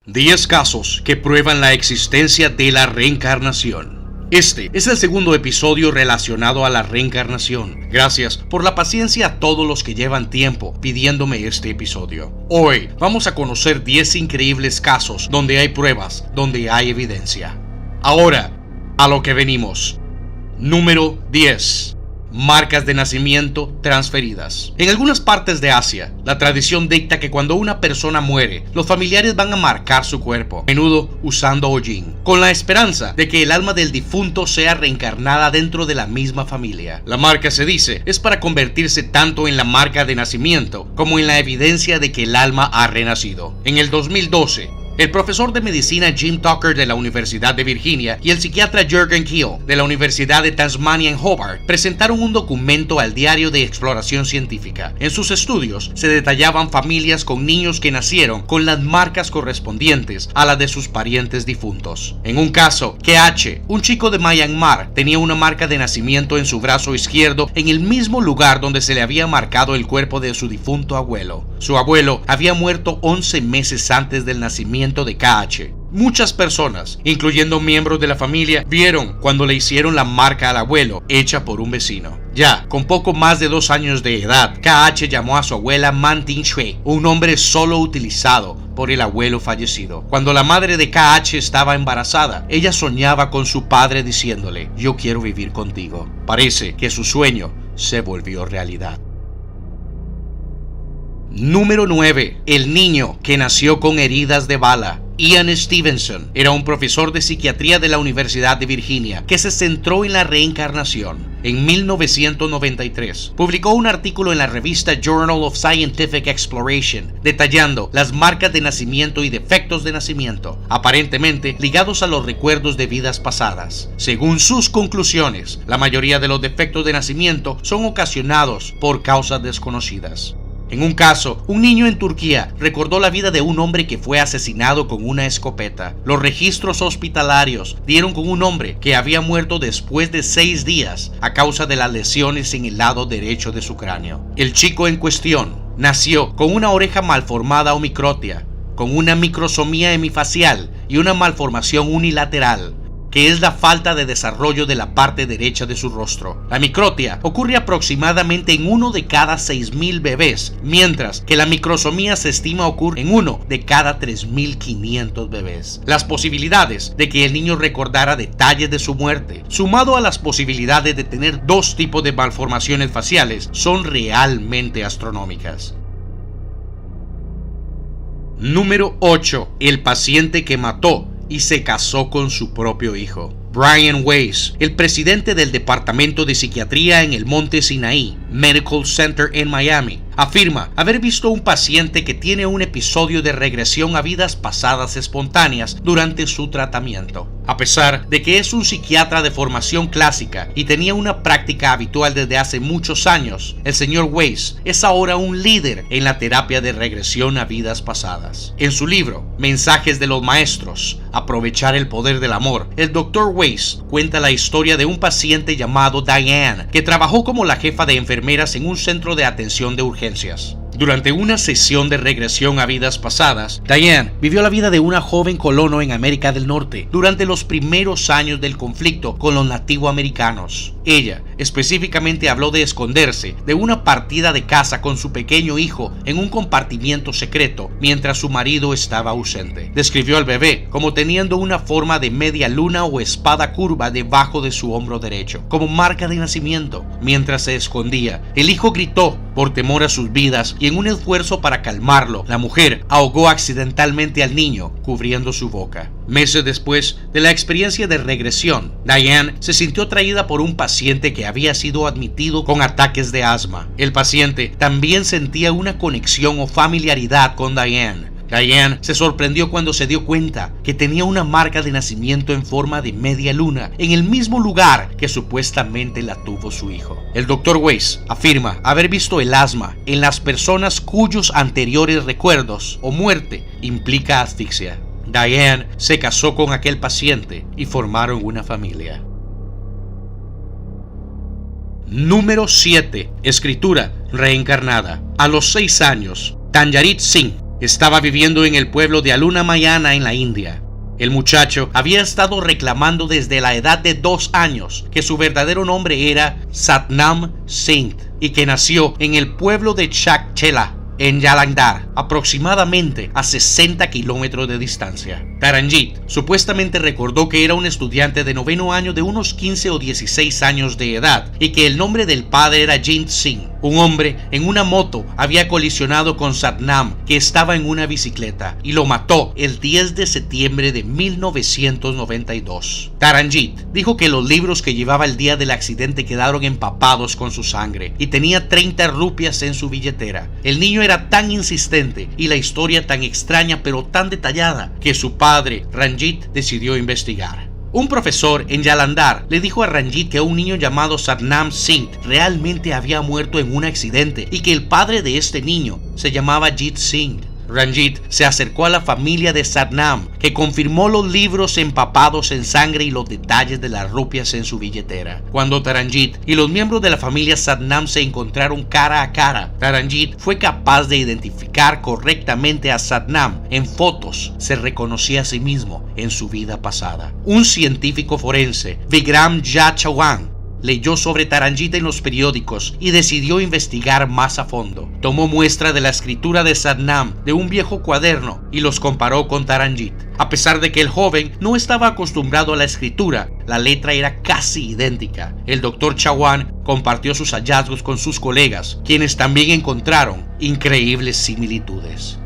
10 casos que prueban la existencia de la reencarnación. Este es el segundo episodio relacionado a la reencarnación. Gracias por la paciencia a todos los que llevan tiempo pidiéndome este episodio. Hoy vamos a conocer 10 increíbles casos donde hay pruebas, donde hay evidencia. Ahora, a lo que venimos. Número 10. Marcas de nacimiento transferidas. En algunas partes de Asia, la tradición dicta que cuando una persona muere, los familiares van a marcar su cuerpo, a menudo usando hollín, con la esperanza de que el alma del difunto sea reencarnada dentro de la misma familia. La marca, se dice, es para convertirse tanto en la marca de nacimiento como en la evidencia de que el alma ha renacido. En el 2012, el profesor de medicina Jim Tucker de la Universidad de Virginia y el psiquiatra Jürgen Kehl de la Universidad de Tasmania en Hobart presentaron un documento al Diario de Exploración Científica. En sus estudios se detallaban familias con niños que nacieron con las marcas correspondientes a las de sus parientes difuntos. En un caso, KH, un chico de Myanmar, tenía una marca de nacimiento en su brazo izquierdo en el mismo lugar donde se le había marcado el cuerpo de su difunto abuelo. Su abuelo había muerto 11 meses antes del nacimiento de KH. Muchas personas, incluyendo miembros de la familia, vieron cuando le hicieron la marca al abuelo, hecha por un vecino. Ya con poco más de 2 años de edad, KH llamó a su abuela Man Ting Shui, un nombre solo utilizado por el abuelo fallecido. Cuando la madre de KH estaba embarazada, ella soñaba con su padre diciéndole: "Yo quiero vivir contigo". Parece que su sueño se volvió realidad. Número 9. El niño que nació con heridas de bala. Ian Stevenson era un profesor de psiquiatría de la Universidad de Virginia que se centró en la reencarnación. En 1993, publicó un artículo en la revista Journal of Scientific Exploration detallando las marcas de nacimiento y defectos de nacimiento, aparentemente ligados a los recuerdos de vidas pasadas. Según sus conclusiones, la mayoría de los defectos de nacimiento son ocasionados por causas desconocidas. En un caso, un niño en Turquía recordó la vida de un hombre que fue asesinado con una escopeta. Los registros hospitalarios dieron con un hombre que había muerto después de 6 días a causa de las lesiones en el lado derecho de su cráneo. El chico en cuestión nació con una oreja malformada o microtia, con una microsomía hemifacial y una malformación unilateral, que es la falta de desarrollo de la parte derecha de su rostro. La microtia ocurre aproximadamente en 1 de cada 6,000 bebés, mientras que la microsomía se estima ocurre en 1 de cada 3,500 bebés. Las posibilidades de que el niño recordara detalles de su muerte, sumado a las posibilidades de tener 2 tipos de malformaciones faciales, son realmente astronómicas. Número 8. El paciente que mató y se casó con su propio hijo. Brian Weiss, el presidente del Departamento de Psiquiatría en el Monte Sinaí Medical Center en Miami, afirma haber visto un paciente que tiene un episodio de regresión a vidas pasadas espontáneas durante su tratamiento. A pesar de que es un psiquiatra de formación clásica y tenía una práctica habitual desde hace muchos años, el señor Weiss es ahora un líder en la terapia de regresión a vidas pasadas. En su libro, Mensajes de los Maestros, Aprovechar el Poder del Amor, el Dr. Weiss cuenta la historia de un paciente llamado Diane, que trabajó como la jefa de enfermeras en un centro de atención de urgencias. Durante una sesión de regresión a vidas pasadas, Diane vivió la vida de una joven colono en América del Norte durante los primeros años del conflicto con los nativoamericanos. Ella específicamente habló de esconderse de una partida de caza con su pequeño hijo en un compartimiento secreto mientras su marido estaba ausente. Describió al bebé como teniendo una forma de media luna o espada curva debajo de su hombro derecho, como marca de nacimiento. Mientras se escondía, el hijo gritó por temor a sus vidas y en un esfuerzo para calmarlo, la mujer ahogó accidentalmente al niño, cubriendo su boca. Meses después de la experiencia de regresión, Diane se sintió atraída por un paciente que había sido admitido con ataques de asma. El paciente también sentía una conexión o familiaridad con Diane. Diane se sorprendió cuando se dio cuenta que tenía una marca de nacimiento en forma de media luna en el mismo lugar que supuestamente la tuvo su hijo. El Dr. Weiss afirma haber visto el asma en las personas cuyos anteriores recuerdos o muerte implica asfixia. Diane se casó con aquel paciente y formaron una familia. Número 7. Escritura reencarnada. A los 6 años, Tanjarit Singh Estaba viviendo en el pueblo de Alunamayana en la India. El muchacho había estado reclamando desde la edad de 2 años que su verdadero nombre era Satnam Singh y que nació en el pueblo de Chakchela, en Jalandhar, aproximadamente a 60 kilómetros de distancia. Taranjit supuestamente recordó que era un estudiante de 9º año de unos 15 o 16 años de edad y que el nombre del padre era Jint Singh. Un hombre en una moto había colisionado con Satnam, que estaba en una bicicleta, y lo mató el 10 de septiembre de 1992. Taranjit dijo que los libros que llevaba el día del accidente quedaron empapados con su sangre y tenía 30 rupias en su billetera. El niño era tan insistente y la historia tan extraña pero tan detallada que su padre, Ranjit, decidió investigar. Un profesor en Jalandhar le dijo a Ranjit que un niño llamado Satnam Singh realmente había muerto en un accidente y que el padre de este niño se llamaba Jit Singh. Ranjit se acercó a la familia de Satnam, que confirmó los libros empapados en sangre y los detalles de las rupias en su billetera. Cuando Taranjit y los miembros de la familia Satnam se encontraron cara a cara, Taranjit fue capaz de identificar correctamente a Satnam. En fotos se reconocía a sí mismo en su vida pasada. Un científico forense, Vikram Jachawan, leyó sobre Taranjit en los periódicos y decidió investigar más a fondo. Tomó muestra de la escritura de Satnam de un viejo cuaderno y los comparó con Taranjit. A pesar de que el joven no estaba acostumbrado a la escritura, la letra era casi idéntica. El Dr. Chawan compartió sus hallazgos con sus colegas, quienes también encontraron increíbles similitudes.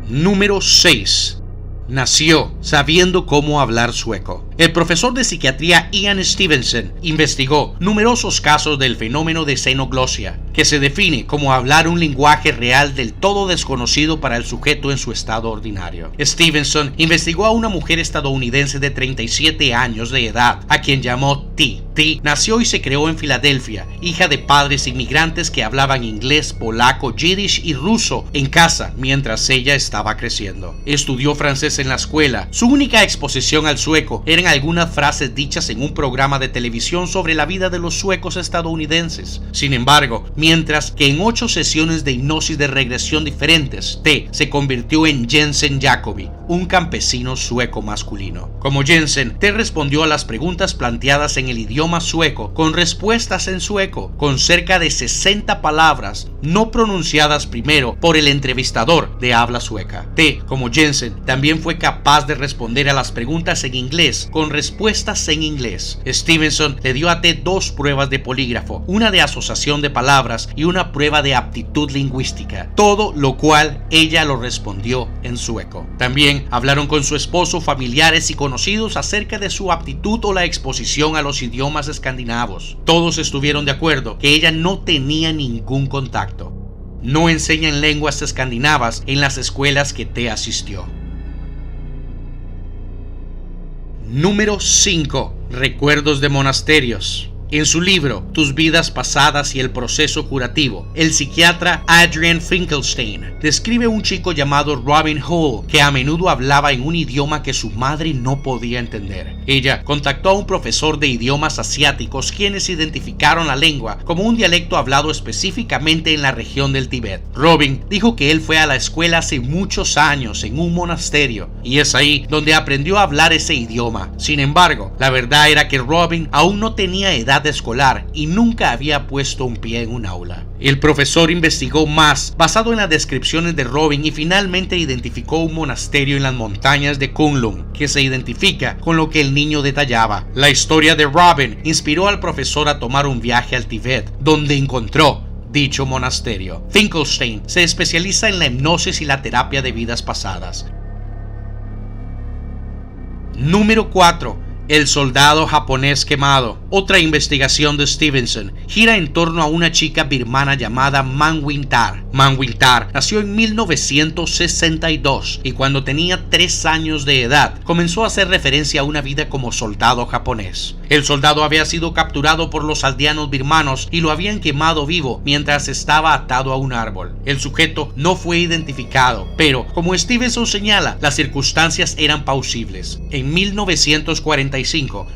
Número 6. Nació sabiendo cómo hablar sueco. El profesor de psiquiatría Ian Stevenson investigó numerosos casos del fenómeno de xenoglosia, que se define como hablar un lenguaje real del todo desconocido para el sujeto en su estado ordinario. Stevenson investigó a una mujer estadounidense de 37 años de edad, a quien llamó T. T nació y se creó en Filadelfia, hija de padres inmigrantes que hablaban inglés, polaco, yiddish y ruso en casa mientras ella estaba creciendo. Estudió francés en la escuela. Su única exposición al sueco eran algunas frases dichas en un programa de televisión sobre la vida de los suecos estadounidenses. Sin embargo, mientras que en 8 sesiones de hipnosis de regresión diferentes, T se convirtió en Jensen Jacobi, un campesino sueco masculino. Como Jensen, T respondió a las preguntas planteadas en el idioma sueco con respuestas en sueco, con cerca de 60 palabras no pronunciadas primero por el entrevistador de habla sueca. T, como Jensen, también fue capaz de responder a las preguntas en inglés con respuestas en inglés. Stevenson le dio a T 2 pruebas de polígrafo, una de asociación de palabras y una prueba de aptitud lingüística, todo lo cual ella lo respondió en sueco. También hablaron con su esposo, familiares y conocidos acerca de su aptitud o la exposición a los idiomas escandinavos. Todos estuvieron de acuerdo que ella no tenía ningún contacto. No enseñan lenguas escandinavas en las escuelas que T asistió. Número 5. Recuerdos de monasterios. En su libro Tus vidas pasadas y el proceso curativo, el psiquiatra Adrian Finkelstein describe un chico llamado Robin Hall que a menudo hablaba en un idioma que su madre no podía entender. Ella contactó a un profesor de idiomas asiáticos quienes identificaron la lengua como un dialecto hablado específicamente en la región del Tíbet. Robin dijo que él fue a la escuela hace muchos años en un monasterio y es ahí donde aprendió a hablar ese idioma. Sin embargo, la verdad era que Robin aún no tenía edad escolar y nunca había puesto un pie en un aula. El profesor investigó más basado en las descripciones de Robin y finalmente identificó un monasterio en las montañas de Kunlun que se identifica con lo que el niño detallaba. La historia de Robin inspiró al profesor a tomar un viaje al Tíbet, donde encontró dicho monasterio. Finkelstein se especializa en la hipnosis y la terapia de vidas pasadas. Número 4. El soldado japonés quemado. Otra investigación de Stevenson gira en torno a una chica birmana llamada Manwintar. Manwintar nació en 1962 y cuando tenía 3 años de edad comenzó a hacer referencia a una vida como soldado japonés. El soldado había sido capturado por los aldeanos birmanos y lo habían quemado vivo mientras estaba atado a un árbol. El sujeto no fue identificado, pero como Stevenson señala, las circunstancias eran plausibles. En 1945,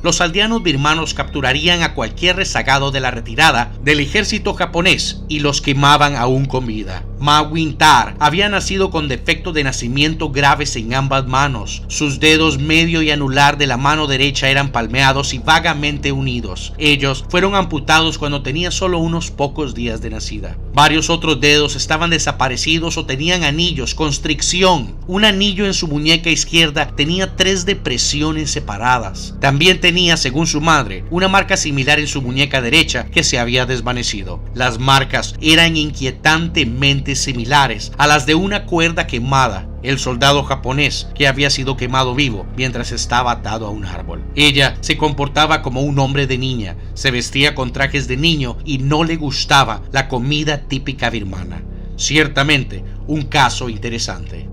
los aldeanos birmanos capturarían a cualquier rezagado de la retirada del ejército japonés y los quemaban aún con vida. vida. Mawintar había nacido con defectos de nacimiento graves en ambas manos. Sus dedos medio y anular de la mano derecha eran palmeados y vagamente unidos. Ellos fueron amputados cuando tenía solo unos pocos días de nacida. Varios otros dedos estaban desaparecidos o tenían anillos, constricción. Un anillo en su muñeca izquierda tenía 3 depresiones separadas. También tenía, según su madre, una marca similar en su muñeca derecha que se había desvanecido. Las marcas eran inquietantemente similares a las de una cuerda quemada, el soldado japonés que había sido quemado vivo mientras estaba atado a un árbol. Ella se comportaba como un hombre de niña, se vestía con trajes de niño y no le gustaba la comida típica birmana. Ciertamente, un caso interesante.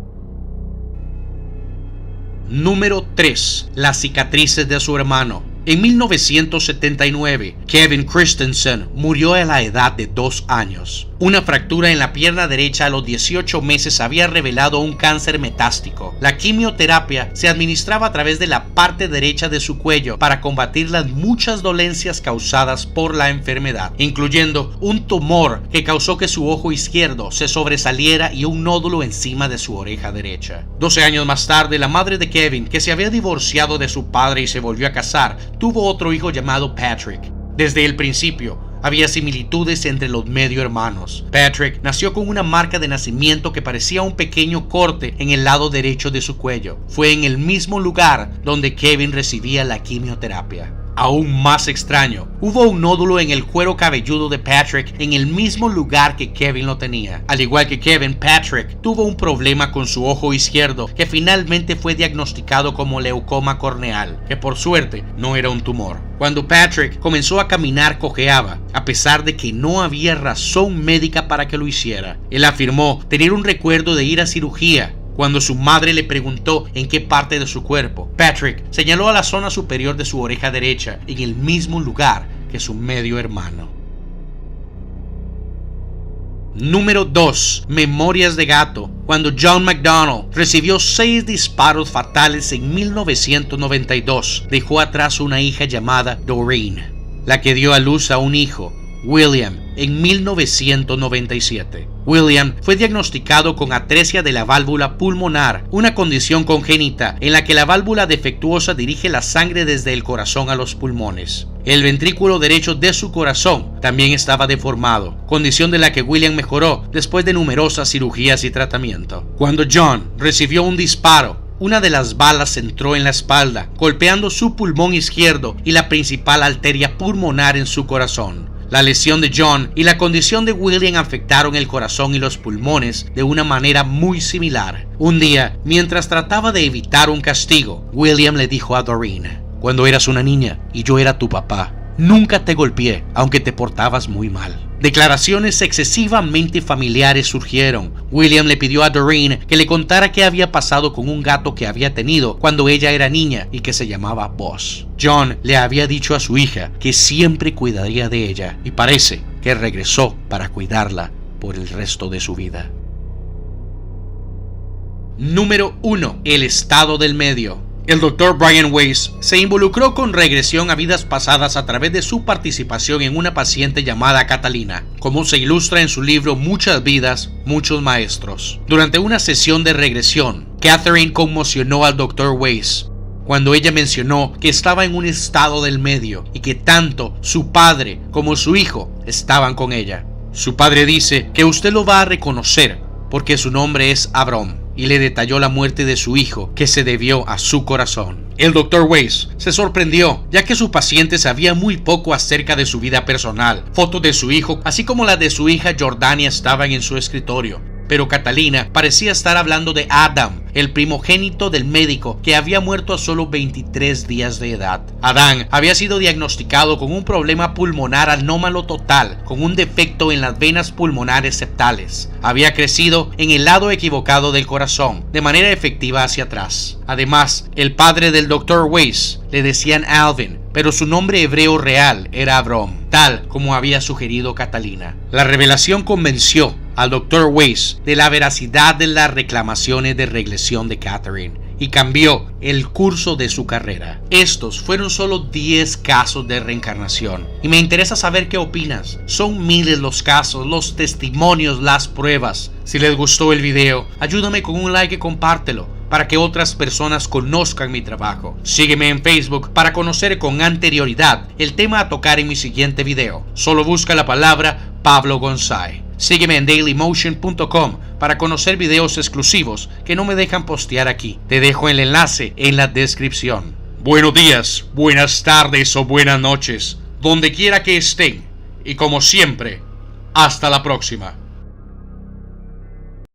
Número 3. Las cicatrices de su hermano. En 1979, Kevin Christensen murió a la edad de 2 años. Una fractura en la pierna derecha a los 18 meses había revelado un cáncer metástico. La quimioterapia se administraba a través de la parte derecha de su cuello para combatir las muchas dolencias causadas por la enfermedad, incluyendo un tumor que causó que su ojo izquierdo se sobresaliera y un nódulo encima de su oreja derecha. 12 años más tarde, la madre de Kevin, que se había divorciado de su padre y se volvió a casar, tuvo otro hijo llamado Patrick. Desde el principio, había similitudes entre los medio hermanos. Patrick nació con una marca de nacimiento que parecía un pequeño corte en el lado derecho de su cuello. Fue en el mismo lugar donde Kevin recibía la quimioterapia. Aún más extraño, hubo un nódulo en el cuero cabelludo de Patrick en el mismo lugar que Kevin lo tenía. Al igual que Kevin, Patrick tuvo un problema con su ojo izquierdo que finalmente fue diagnosticado como leucoma corneal, que por suerte no era un tumor. Cuando Patrick comenzó a caminar, cojeaba, a pesar de que no había razón médica para que lo hiciera. Él afirmó tener un recuerdo de ir a cirugía. Cuando su madre le preguntó en qué parte de su cuerpo, Patrick señaló a la zona superior de su oreja derecha, en el mismo lugar que su medio hermano. Número 2. Memorias de gato. Cuando John McDonnell recibió 6 disparos fatales en 1992, dejó atrás una hija llamada Doreen, la que dio a luz a un hijo, William, en 1997. William fue diagnosticado con atresia de la válvula pulmonar, una condición congénita en la que la válvula defectuosa dirige la sangre desde el corazón a los pulmones. El ventrículo derecho de su corazón también estaba deformado, condición de la que William mejoró después de numerosas cirugías y tratamiento. Cuando John recibió un disparo, una de las balas entró en la espalda, golpeando su pulmón izquierdo y la principal arteria pulmonar en su corazón. La lesión de John y la condición de William afectaron el corazón y los pulmones de una manera muy similar. Un día, mientras trataba de evitar un castigo, William le dijo a Doreen: "Cuando eras una niña y yo era tu papá, nunca te golpeé, aunque te portabas muy mal". Declaraciones excesivamente familiares surgieron. William le pidió a Doreen que le contara qué había pasado con un gato que había tenido cuando ella era niña y que se llamaba Boss. John le había dicho a su hija que siempre cuidaría de ella y parece que regresó para cuidarla por el resto de su vida. Número 1. El estado del medio. El Dr. Brian Weiss se involucró con regresión a vidas pasadas a través de su participación en una paciente llamada Catalina, como se ilustra en su libro Muchas vidas, muchos maestros. Durante una sesión de regresión, Catherine conmocionó al Dr. Weiss cuando ella mencionó que estaba en un estado del medio y que tanto su padre como su hijo estaban con ella. Su padre dice que usted lo va a reconocer porque su nombre es Abram, y le detalló la muerte de su hijo que se debió a su corazón. El Dr. Weiss se sorprendió, ya que su paciente sabía muy poco acerca de su vida personal. Fotos de su hijo, así como las de su hija Jordania, estaban en su escritorio. Pero Catalina parecía estar hablando de Adam, el primogénito del médico que había muerto a solo 23 días de edad. Adán había sido diagnosticado con un problema pulmonar anómalo total, con un defecto en las venas pulmonares septales. Había crecido en el lado equivocado del corazón, de manera efectiva hacia atrás. Además, el padre del Dr. Weiss le decían Alvin, pero su nombre hebreo real era Abram, tal como había sugerido Catalina. La revelación convenció al Dr. Weiss de la veracidad de las reclamaciones de regresión de Catherine y cambió el curso de su carrera. Estos fueron solo 10 casos de reencarnación y me interesa saber qué opinas. Son miles los casos, los testimonios, las pruebas. Si les gustó el video, ayúdame con un like y compártelo para que otras personas conozcan mi trabajo. Sígueme en Facebook para conocer con anterioridad el tema a tocar en mi siguiente video. Solo busca la palabra Pablo González. Sígueme en dailymotion.com para conocer videos exclusivos que no me dejan postear aquí. Te dejo el enlace en la descripción. Buenos días, buenas tardes o buenas noches, donde quiera que estén. Y como siempre, hasta la próxima.